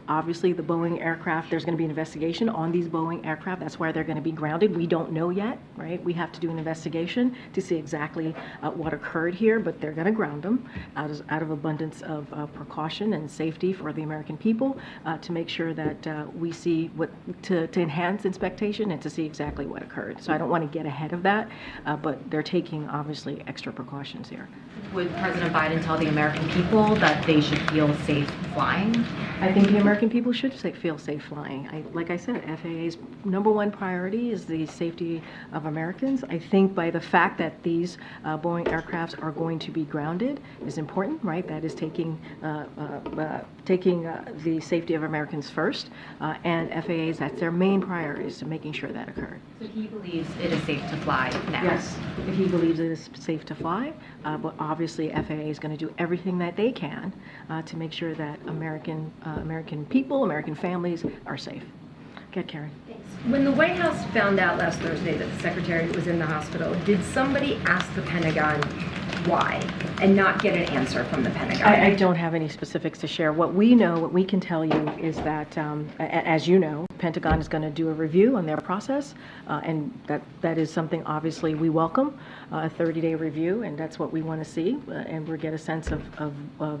Obviously, the Boeing aircraft, there's going to be an investigation on these Boeing aircraft. That's why they're going to be grounded. We don't know yet, right? We have to do an investigation to see exactly what occurred here, but they're going to ground them out of abundance of precaution and safety for the American people to make sure that we see to enhance inspection and to see exactly what occurred. So I don't want to get ahead of that, but they're taking, obviously, extra precautions here. Would President Biden tell the American people that they should feel safe flying? I think the American people should feel safe flying. Like I said, FAA's #1 priority is the safety of Americans. I think by the fact that these Boeing aircrafts are going to be grounded is important, right? That is taking the safety of Americans first, and FAA's, that's their main priority, is to making sure that occurred. So he believes it is safe to fly now? Yes, he believes it is safe to fly, but obviously FAA is going to do everything that they can to make sure that American people, American families are safe. Get Karine. When the White House found out last Thursday that the secretary was in the hospital, did somebody ask the Pentagon why and not get an answer from the Pentagon? I don't have any specifics to share. What we know, what we can tell you is that, as you know, Pentagon is going to do a review on their process, and that is something obviously we welcome, a 30-day review, and that's what we want to see, and we'll get a sense of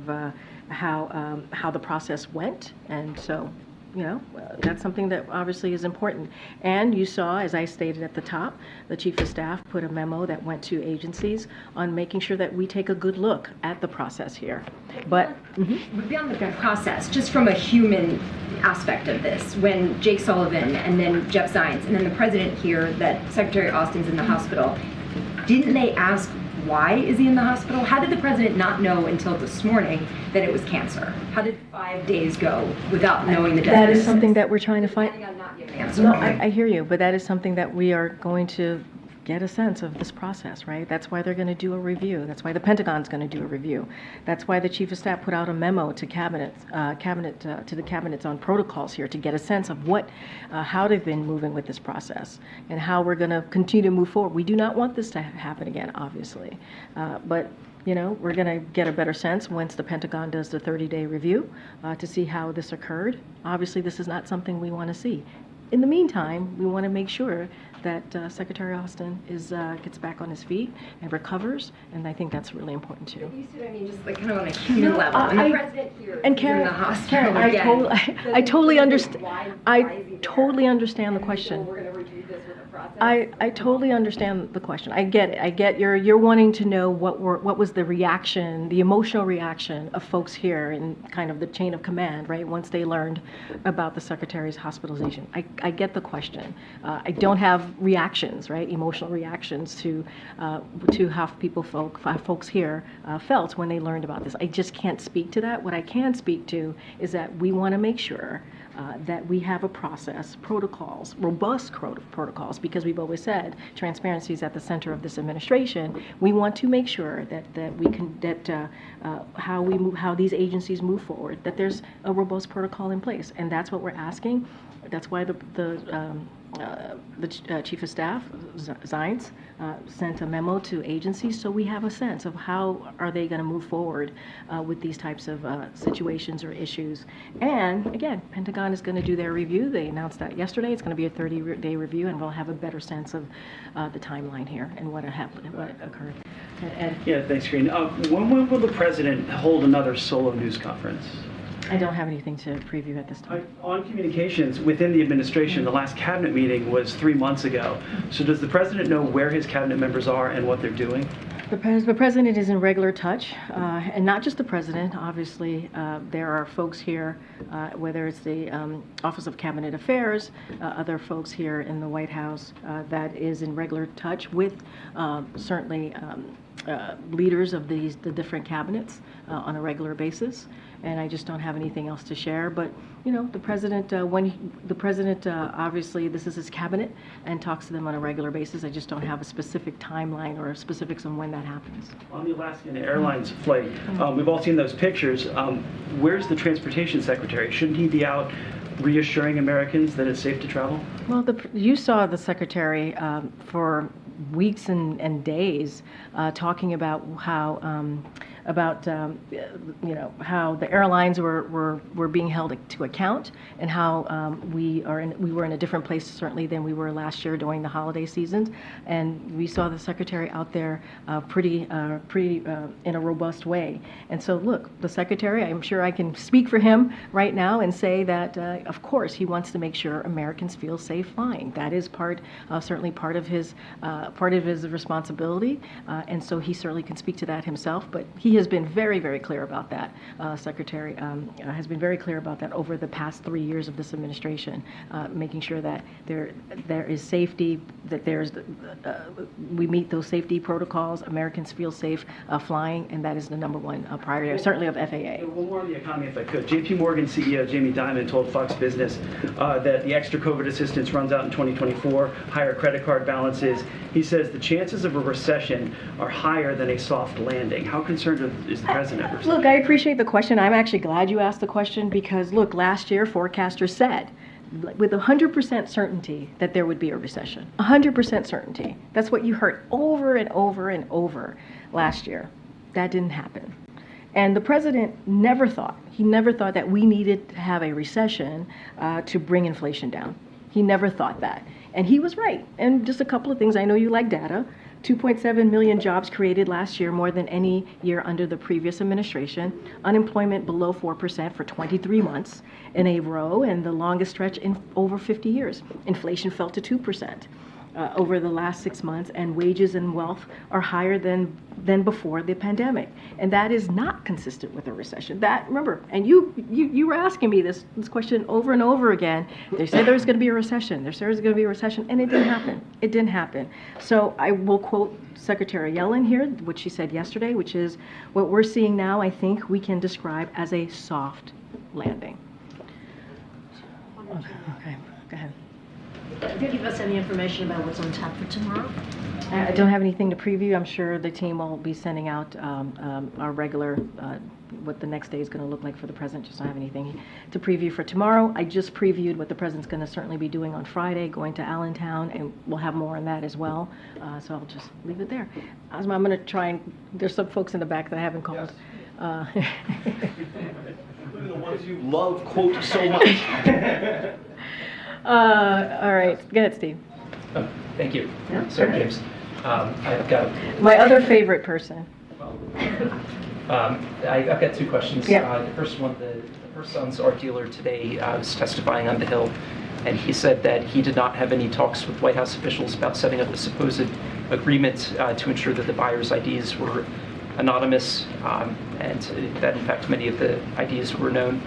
how the process went, and so. That's something that obviously is important. And you saw, as I stated at the top, the Chief of Staff put a memo that went to agencies on making sure that we take a good look at the process here. But beyond the process, just from a human aspect of this, when Jake Sullivan and then Jeff Zients and then the president hear that Secretary Austin's in the hospital, didn't they ask, why is he in the hospital? How did the president not know until this morning that it was cancer? How did 5 days go without knowing the diagnosis? That is something that we're trying to find. No, I hear you, but that is something that we are going to get a sense of this process, right? That's why they're going to do a review. That's why the Pentagon's going to do a review. That's why the Chief of Staff put out a memo to to the cabinets on protocols here to get a sense of how they've been moving with this process and how we're going to continue to move forward. We do not want this to happen again, obviously, but. We're going to get a better sense once the Pentagon does the 30-day review to see how this occurred. Obviously, this is not something we want to see. In the meantime, we want to make sure that Secretary Austin gets back on his feet and recovers, and I think that's really important too. You see what I mean? Just like kind of on a human level. And the president here and is Karen, in the hospital I totally understand. I totally understand the question. I totally understand the question. I get it. I get you're wanting to know what was the reaction, the emotional reaction of folks here in kind of the chain of command, right? Once they learned about the secretary's hospitalization. I get the question. I don't have reactions, right? Emotional reactions to how folks here felt when they learned about this. I just can't speak to that. What I can speak to is that we want to make sure that we have a process, protocols, robust protocols, because we've always said transparency is at the center of this administration. We want to make sure how these agencies move forward, that there's a robust protocol in place, and that's what we're asking. That's why the Chief of Staff, Zients, sent a memo to agencies, so we have a sense of how are they going to move forward with these types of situations or issues. And again, Pentagon is going to do their review. They announced that yesterday. It's going to be a 30-day review, and we'll have a better sense of the timeline here and what happened, what occurred. Ed? Yeah, thanks, Karine. When will the president hold another solo news conference? I don't have anything to preview at this time. On communications within the administration, the last cabinet meeting was 3 months ago. So does the president know where his cabinet members are and what they're doing? The president is in regular touch, and not just the president. Obviously, there are folks here, whether it's the Office of Cabinet Affairs, other folks here in the White House that is in regular touch with certainly leaders of the different cabinets on a regular basis. And I just don't have anything else to share. But you know, the president, obviously this is his cabinet and talks to them on a regular basis. I just don't have a specific timeline or specifics on when that happens. On the Alaskan Airlines flight, we've all seen those pictures. Where's the transportation secretary? Shouldn't he be out reassuring Americans that it's safe to travel? Well, you saw the secretary for weeks and days talking about how how the airlines were being held to account, and how we were in a different place certainly than we were last year during the holiday seasons, and we saw the secretary out there pretty in a robust way. And so look, the secretary, I'm sure I can speak for him right now and say that of course he wants to make sure Americans feel safe flying. That is certainly part of his responsibility, and so he certainly can speak to that himself. But he has been very, very clear about that. Secretary has been very clear about that over the past 3 years of this administration, making sure that there is safety, that we meet those safety protocols, Americans feel safe flying, and that is the number one priority, certainly of FAA. One more on the economy, if I could. JP Morgan CEO Jamie Dimon told Fox Business that the extra COVID assistance runs out in 2024, higher credit card balances. He says the chances of a recession are higher than a soft landing. How concerned is the president of recession? Look, I appreciate the question. I'm actually glad you asked the question, because look, last year forecasters said with 100% certainty that there would be a recession. 100% certainty. That's what you heard over and over and over last year. That didn't happen. And the president never thought that we needed to have a recession to bring inflation down. He never thought that. And he was right. And just a couple of things, I know you like data. 2.7 million jobs created last year, more than any year under the previous administration. Unemployment below 4% for 23 months in a row, and the longest stretch in over 50 years. Inflation fell to 2%. Over the last 6 months, and wages and wealth are higher than before the pandemic, and that is not consistent with a recession. That, remember, and you were asking me this question over and over again. They said there was going to be a recession. There said there was going to be a recession, and it didn't happen. It didn't happen. So I will quote Secretary Yellen here, what she said yesterday, which is what we're seeing now, I think we can describe as a soft landing. Okay, go ahead. Can you give us any information about what's on tap for tomorrow? I don't have anything to preview. I'm sure the team will be sending out our regular, what the next day is going to look like for the president. Just don't have anything to preview for tomorrow. I just previewed what the president's going to certainly be doing on Friday, going to Allentown, and we'll have more on that as well. So I'll just leave it there. I'm going to try and, there's some folks in the back that I haven't called. Yes. The ones you love quote so much. All right, go ahead, Steve. Oh, thank you. Yeah, Sorry, James. I've got my other favorite person. I've got two questions. Yeah. The first one, the first son's art dealer today was testifying on the Hill, and he said that he did not have any talks with White House officials about setting up a supposed agreement to ensure that the buyers' IDs were anonymous, and that in fact many of the IDs were known.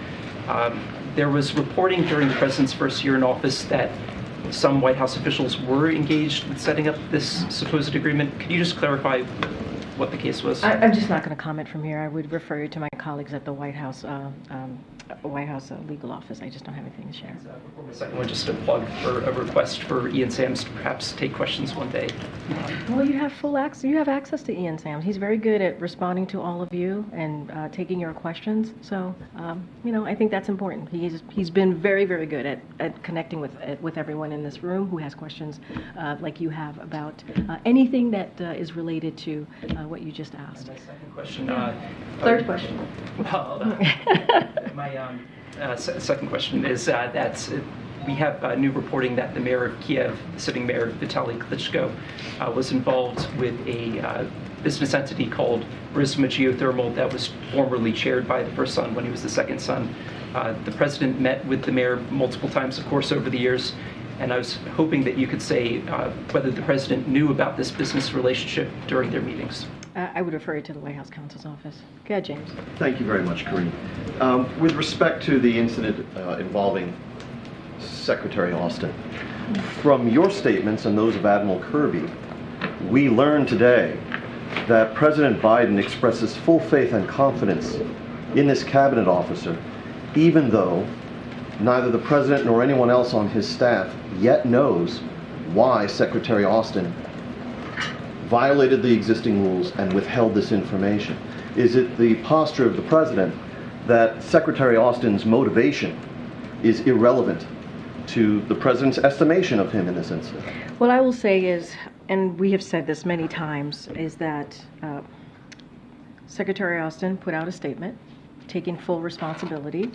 There was reporting during the president's first year in office that some White House officials were engaged with setting up this supposed agreement. Could you just clarify what the case was? I'm just not going to comment from here. I would refer you to my colleagues at the White House White House legal office. I just don't have anything to share. The second one, just a plug for a request for Ian Sams to perhaps take questions one day. Well, you have full access. You have access to Ian Sams. He's very good at responding to all of you and taking your questions. So, I think that's important. He's been very, very good at connecting with everyone in this room who has questions like you have about anything that is related to what you just asked. My second question. Third question. My second question is that we have new reporting that the mayor of Kiev, the sitting mayor Vitaly Klitschko, was involved with a business entity called Burisma Geothermal that was formerly chaired by the first son when he was the second son. The president met with the mayor multiple times, of course, over the years, and I was hoping that you could say whether the president knew about this business relationship during their meetings. I would refer you to the White House counsel's office. Go ahead, James. Thank you very much, Karine. With respect to the incident involving Secretary Austin, from your statements and those of Admiral Kirby, we learned today that President Biden expresses full faith and confidence in this cabinet officer, even though neither the president nor anyone else on his staff yet knows why Secretary Austin violated the existing rules and withheld this information. Is it the posture of the president that Secretary Austin's motivation is irrelevant to the president's estimation of him in this incident? What I will say is, and we have said this many times, is that Secretary Austin put out a statement taking full responsibility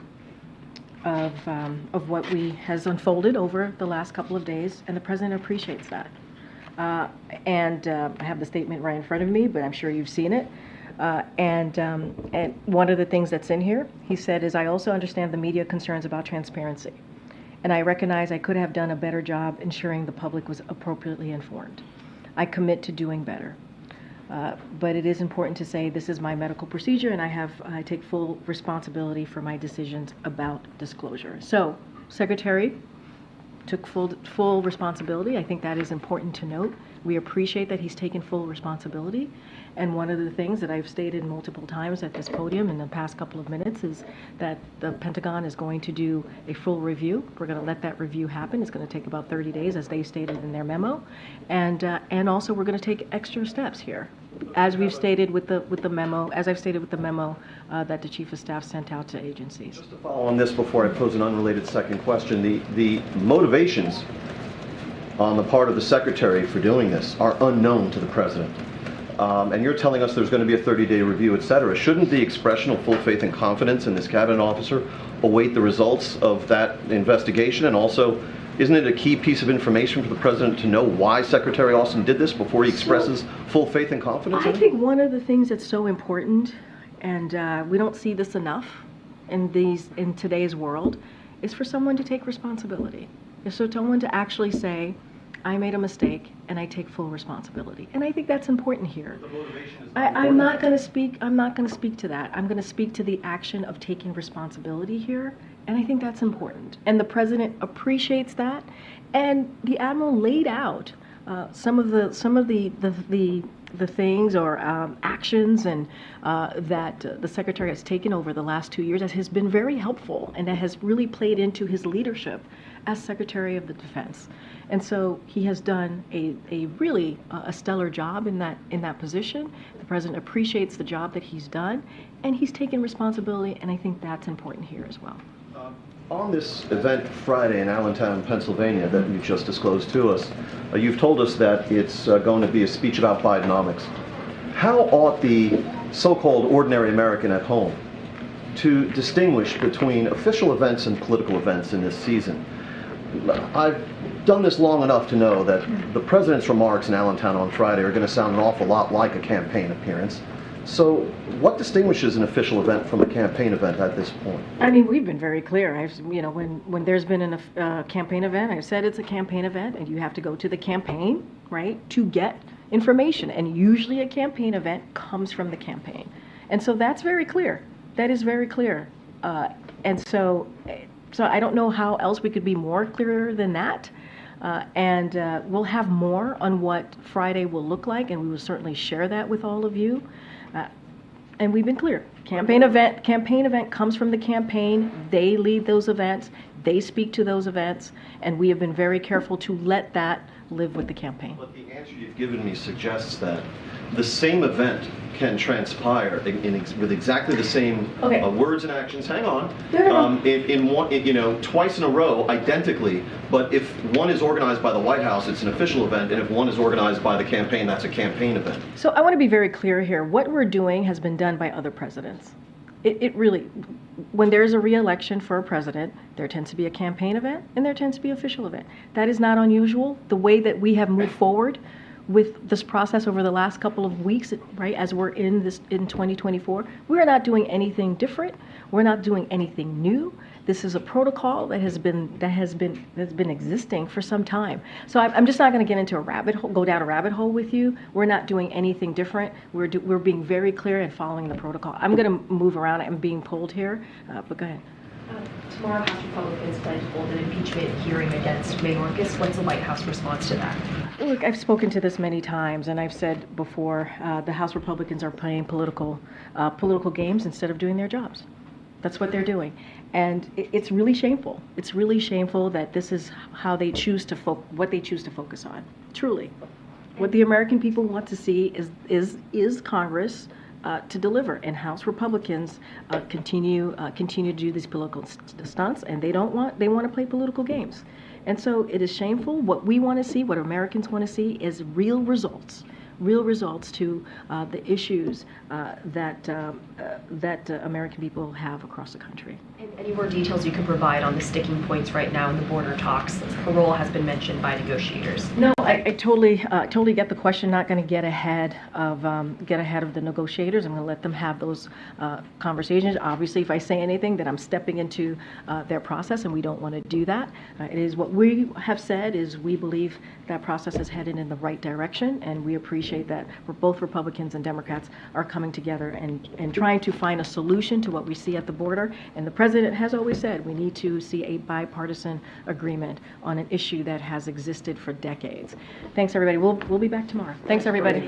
of what has unfolded over the last couple of days, and the president appreciates that. I have the statement right in front of me, but I'm sure you've seen it. And one of the things that's in here, he said, is I also understand the media concerns about transparency. And I recognize I could have done a better job ensuring the public was appropriately informed. I commit to doing better. But it is important to say this is my medical procedure, and I take full responsibility for my decisions about disclosure. So, Secretary took full responsibility. I think that is important to note. We appreciate that he's taken full responsibility. And one of the things that I've stated multiple times at this podium in the past couple of minutes is that the Pentagon is going to do a full review. We're going to let that review happen. It's going to take about 30 days, as they stated in their memo. And also we're going to take extra steps here, as we've stated with the memo, as I've stated with the memo that the Chief of Staff sent out to agencies. Just to follow on this before I pose an unrelated second question, the motivations on the part of the Secretary for doing this are unknown to the President. And you're telling us there's going to be a 30-day review, et cetera. Shouldn't the expression of full faith and confidence in this cabinet officer await the results of that investigation? And also, isn't it a key piece of information for the President to know why Secretary Austin did this before he expresses full faith and confidence? I think one of the things that's so important, and we don't see this enough in today's world, is for someone to take responsibility. Is for someone to actually say, I made a mistake and I take full responsibility. And I think that's important here. I'm not going to speak to that. I'm going to speak to the action of taking responsibility here, and I think that's important. And the president appreciates that. And the admiral laid out some of the things or actions and that the secretary has taken over the last 2 years that has been very helpful and that has really played into his leadership as Secretary of the Defense. And so he has done a really a stellar job in that position. The president appreciates the job that he's done, and he's taken responsibility, and I think that's important here as well. On this event Friday in Allentown, Pennsylvania, that you just disclosed to us, you've told us that it's going to be a speech about Bidenomics. How ought the so-called ordinary American at home to distinguish between official events and political events in this season? I've done this long enough to know that the president's remarks in Allentown on Friday are going to sound an awful lot like a campaign appearance. So what distinguishes an official event from a campaign event at this point? I mean, we've been very clear. When there's been a campaign event, I've said it's a campaign event, and you have to go to the campaign, right, to get information. And usually a campaign event comes from the campaign. And so that's very clear. That is very clear. So I don't know how else we could be more clear than that. We'll have more on what Friday will look like, and we will certainly share that with all of you. And we've been clear. Campaign event comes from the campaign. They lead those events. They speak to those events. And we have been very careful to let that live with the campaign. But the answer you've given me suggests that the same event can transpire with exactly the same words and actions. Hang on, twice in a row, identically. But if one is organized by the White House, it's an official event, and if one is organized by the campaign, that's a campaign event. So I want to be very clear here. What we're doing has been done by other presidents. It really, when there's a re-election for a president, there tends to be a campaign event and there tends to be an official event. That is not unusual. The way that we have moved forward with this process over the last couple of weeks, right, as we're in 2024, we're not doing anything different. We're not doing anything new. This is a protocol that has been existing for some time. So I'm just not going to get into go down a rabbit hole with you. We're not doing anything different. We're being very clear and following the protocol. I'm going to move around. I'm being pulled here, but go ahead. Tomorrow, House Republicans plan to hold an impeachment hearing against Mayorkas. What's the White House response to that? Look, I've spoken to this many times, and I've said before, the House Republicans are playing political games instead of doing their jobs. That's what they're doing. And it's really shameful. It's really shameful that this is how they choose to what they choose to focus on. Truly. What the American people want to see is Congress to deliver, and House Republicans continue to do these political stunts, and they want to play political games. And so it is shameful. What we want to see, what Americans want to see, is real results to the issues that American people have across the country. Any more details you can provide on the sticking points right now in the border talks? Parole has been mentioned by negotiators. No, I totally get the question. Not going to get ahead of the negotiators. I'm going to let them have those conversations. Obviously, if I say anything, then I'm stepping into their process, and we don't want to do that. It is what we have said is we believe that process is headed in the right direction, and we appreciate that both Republicans and Democrats are coming together and trying to find a solution to what we see at the border. And the President has always said we need to see a bipartisan agreement on an issue that has existed for decades. Thanks, everybody. We'll be back tomorrow. Thanks, everybody.